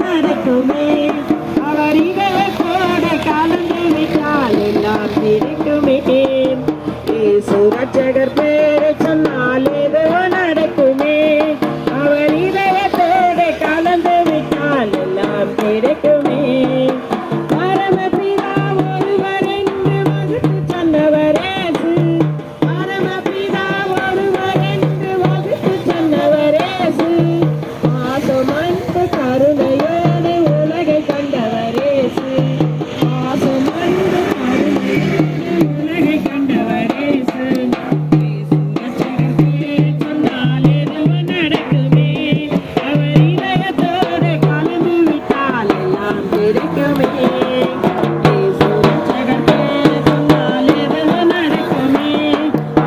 நடக்குமே அவர் இதயத்தோட கலந்து விட்டால் எல்லாம் இருக்குமே ரட்சகர் பேரை சொன்னால் எதுவோ நடக்குமே அவர் இதயத்தோட கலந்து விட்டால் எல்லாம் கிடைக்குமே பரமபிதா ஒருவர் என்று வகுத்து சொன்னவரேசு பரமபிதா ஒருவர் என்று வகுத்து சொன்னவரேசு பாசமன்பு கருணையோடு உலகை கண்டவரேசு பாசமன்பு கருணையோடு உலகை கண்டவரேசு சொன்னால் எதுவும் நடக்குமே அவர் இதயத்தோடு கலந்து விட்டால் எல்லாம் கிடைக்குமே சொன்னால் எதுவும் நடக்குமே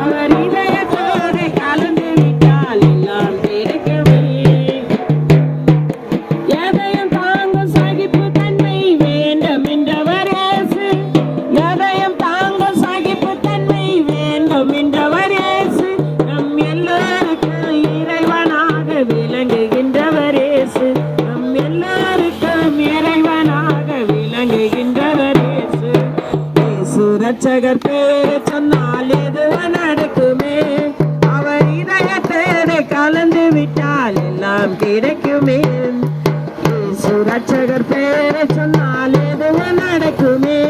அவர் இதயத்தோடு கலந்து விட்டால் எல்லாம் கிடைக்குமே எதையும் தாங்கும் சகிப்பு தன்மை வேண்டும் என்றவரேசு எதையும் தாங்கும் சகிப்பு தன்மை வேண்டும் என்றவரேசு நம் எல்லோருக்கும் இறைவனாக விளங்குகின்றவரேசு நம் எல்லோருக்கும் இறைவனாக விளங்குகின்றவரேசு ரட்சகர் பேரை சொன்னால் எதுவும் நடக்குமே அவர் இதயத்தோடு கலந்து விட்டால் எல்லாம் கிடைக்குமே ரட்சகர் பேரை சொன்னால் எதுவும் நடக்குமே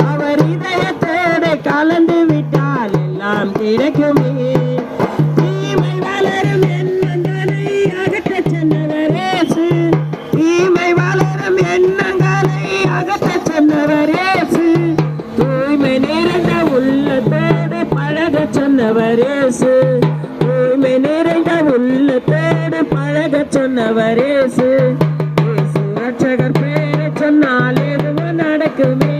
அவர் இதயத்தோடு கலந்து விட்டால் எல்லாம் கிடைக்குமே தீமை வளரும் எண்ணங்களை அகற்றச் சொன்னவரேசு தீமை வளரும் எண்ணங்களை அகற்றச் சொன்னவரேசு தூய்மை நிறைந்த உள்ளத்தோடு பழகச் சொன்னவரேசு தூய்மை நிறைந்த உள்ளத்தோடு பழகச் சொன்னவரேசு ரட்சகர் பேரை சொன்னால் எதுவும் நடக்குமே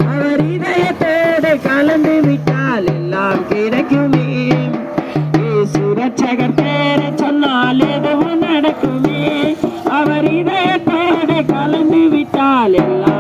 அவர் இதயத்தோடு கலந்து விட்டால் எல்லாம் கிடைக்குமே ரட்சகர் பேரை சொன்னால் எதுவும் நடக்குமே அவர் இதயத்தோடு கலந்து விட்டால் எல்லாம்